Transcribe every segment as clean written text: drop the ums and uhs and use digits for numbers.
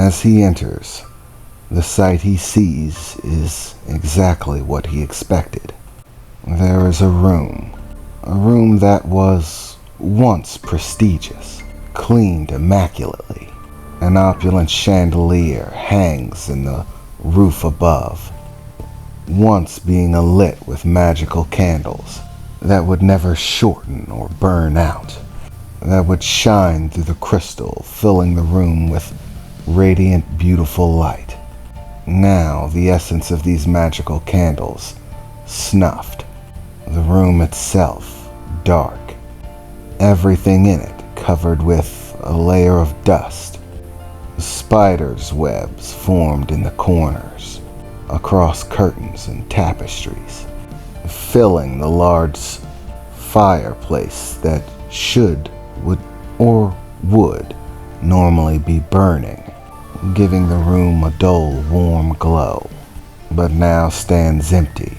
As he enters, the sight he sees is exactly what he expected. There is a room that was once prestigious, cleaned immaculately. An opulent chandelier hangs in the roof above, once being alit with magical candles that would never shorten or burn out, that would shine through the crystal, filling the room with radiant, beautiful light. Now the essence of these magical candles snuffed, the room itself dark, everything in it covered with a layer of dust. Spiders' webs formed in the corners, across curtains and tapestries, filling the large fireplace that would normally be burning, giving the room a dull, warm glow, but now stands empty.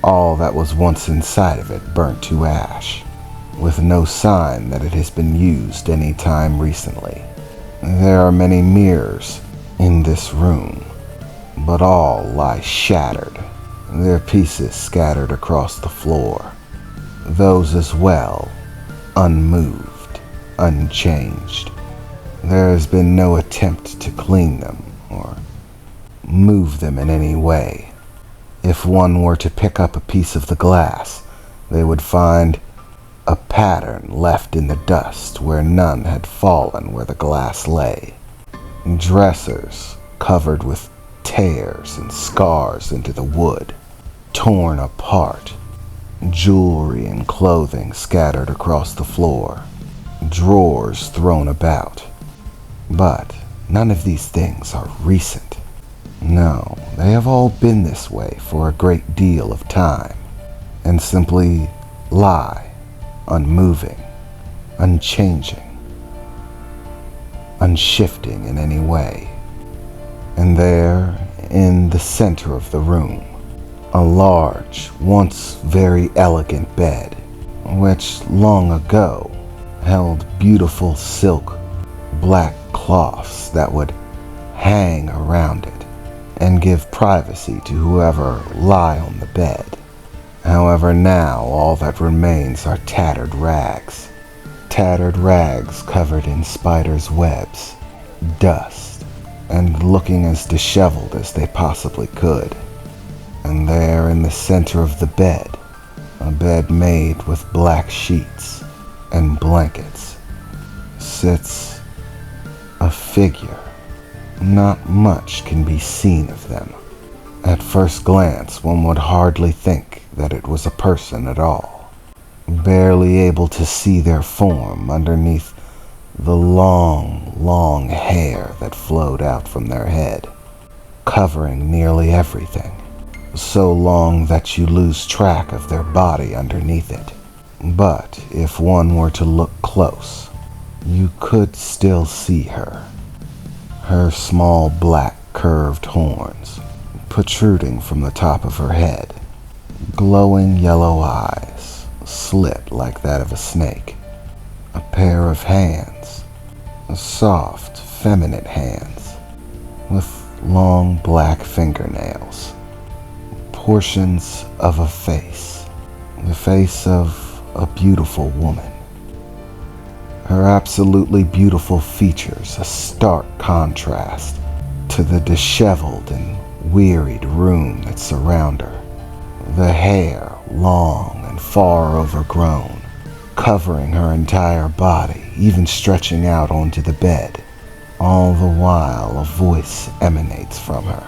All that was once inside of it burnt to ash, with no sign that it has been used any time recently. There are many mirrors in this room, but all lie shattered, their pieces scattered across the floor. Those as well, unmoved, unchanged. There has been no attempt to clean them or move them in any way. If one were to pick up a piece of the glass, they would find a pattern left in the dust where none had fallen where the glass lay. Dressers covered with tears and scars into the wood, torn apart. Jewelry and clothing scattered across the floor. Drawers thrown about. But none of these things are recent. No, they have all been this way for a great deal of time, and simply lie, unmoving, unchanging, unshifting in any way. And there, in the center of the room, a large, once very elegant bed, which long ago held beautiful silk black cloths that would hang around it and give privacy to whoever lie on the bed. However, now all that remains are tattered rags covered in spiders' webs, dust, and looking as disheveled as they possibly could. And there in the center of the bed, a bed made with black sheets and blankets, sits a figure. Not much can be seen of them. At first glance, one would hardly think that it was a person at all, barely able to see their form underneath the long hair that flowed out from their head, covering nearly everything, so long that you lose track of their body underneath it. But if one were to look close, you could still see her. Her small black curved horns protruding from the top of her head, glowing yellow eyes, slit like that of a snake, a pair of hands, soft, feminine hands, with long black fingernails, portions of a face, the face of a beautiful woman. Her absolutely beautiful features a stark contrast to the disheveled and wearied room that surround her. The hair, long and far overgrown, covering her entire body, even stretching out onto the bed. All the while a voice emanates from her,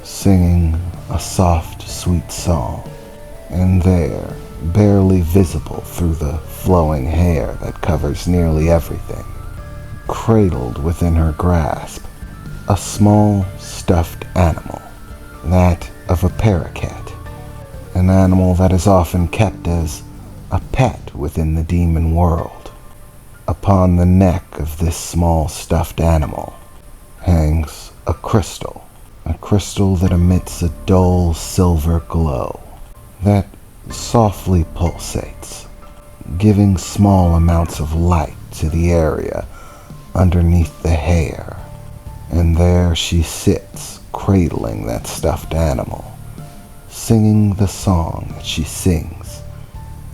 singing a soft, sweet song. And there, barely visible through the flowing hair that covers nearly everything, cradled within her grasp, a small stuffed animal, that of a parakeet, an animal that is often kept as a pet within the demon world. Upon the neck of this small stuffed animal hangs a crystal that emits a dull silver glow that softly pulsates, giving small amounts of light to the area underneath the hair And there she sits, cradling that stuffed animal, singing the song that she sings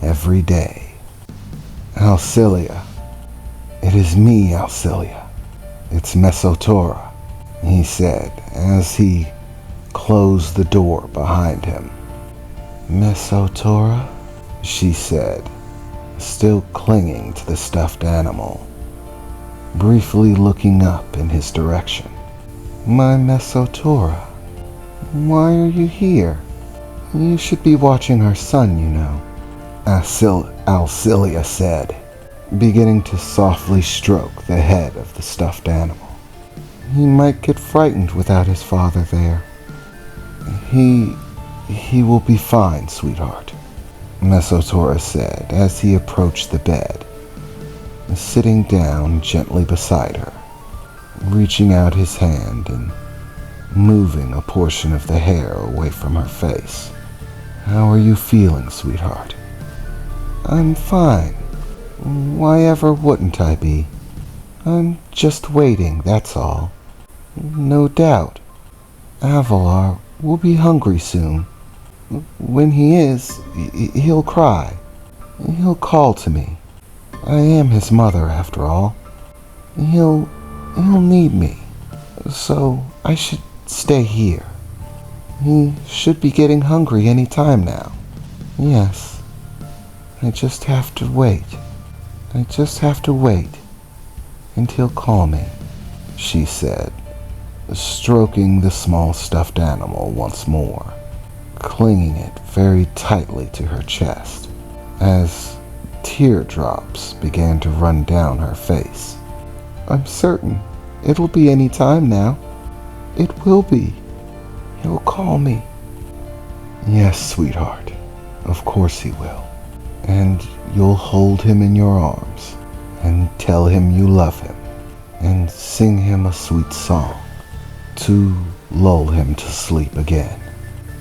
every day. Alcilia. It is me, Alcilia. It's Mesotora, he said as he closed the door behind him. Mesotora, she said, still clinging to the stuffed animal, briefly looking up in his direction. My Mesotora, why are you here? You should be watching our son, you know, Alcilia said, beginning to softly stroke the head of the stuffed animal. He might get frightened without his father there. He will be fine, sweetheart, Mesotora said as he approached the bed, sitting down gently beside her, reaching out his hand and moving a portion of the hair away from her face. How are you feeling, sweetheart? I'm fine. Why ever wouldn't I be? I'm just waiting, that's all. No doubt, Avalar will be hungry soon. When he is, he'll cry. He'll call to me. I am his mother, after all. He'll need me, so I should stay here. He should be getting hungry any time now. Yes, I just have to wait. I just have to wait until he'll call me, she said, stroking the small stuffed animal once more, clinging it very tightly to her chest as teardrops began to run down her face. I'm certain it'll be any time now. It will be. He'll call me. Yes, sweetheart, of course he will. And you'll hold him in your arms and tell him you love him and sing him a sweet song to lull him to sleep again,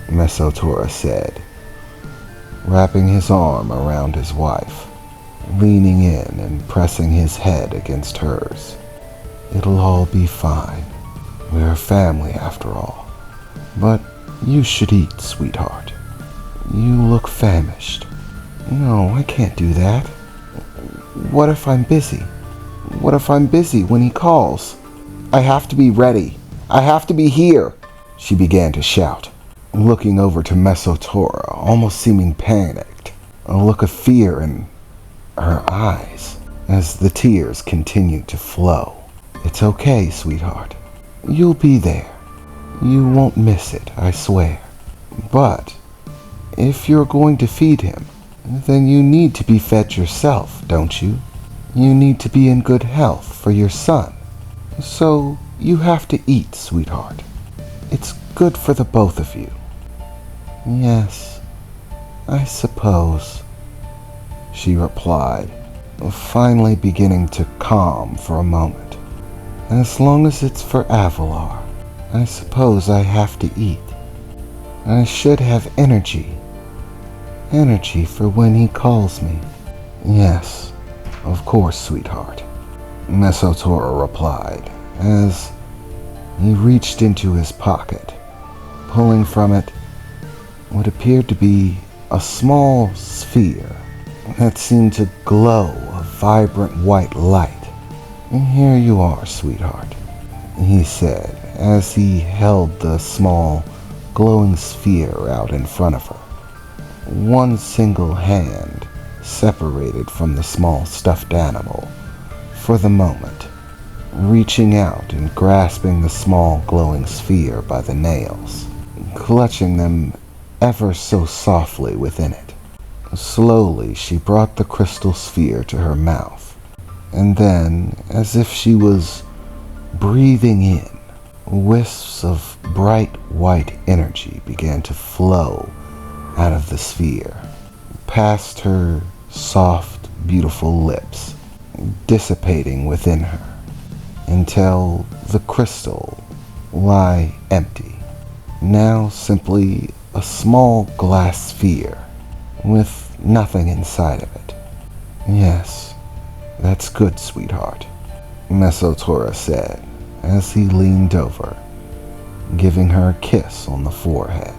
Mesotora said, wrapping his arm around his wife, leaning in and pressing his head against hers. It'll all be fine. We're family after all. But you should eat, sweetheart. You look famished. No, I can't do that. What if I'm busy? What if I'm busy when he calls? I have to be ready. I have to be here, she began to shout, looking over to Mesotora, almost seeming panicked, a look of fear in her eyes as the tears continued to flow. It's okay, sweetheart. You'll be there. You won't miss it, I swear. But if you're going to feed him, then you need to be fed yourself, don't you? You need to be in good health for your son. So you have to eat, sweetheart. It's good for the both of you. Yes, I suppose, she replied, finally beginning to calm for a moment. As long as it's for Avalar, I suppose I have to eat. I should have energy. Energy for when he calls me. Yes, of course, sweetheart, Mesotora replied as he reached into his pocket, pulling from it what appeared to be a small sphere that seemed to glow a vibrant white light. Here you are, sweetheart, he said as he held the small glowing sphere out in front of her, one single hand separated from the small stuffed animal for the moment, reaching out and grasping the small glowing sphere by the nails, clutching them ever so softly within it. Slowly she brought the crystal sphere to her mouth, and then, as if she was breathing in, wisps of bright white energy began to flow out of the sphere, past her soft, beautiful lips, dissipating within her, until the crystal lay empty, now simply a small glass sphere with nothing inside of it. Yes, that's good, sweetheart, Mesotora said as he leaned over, giving her a kiss on the forehead.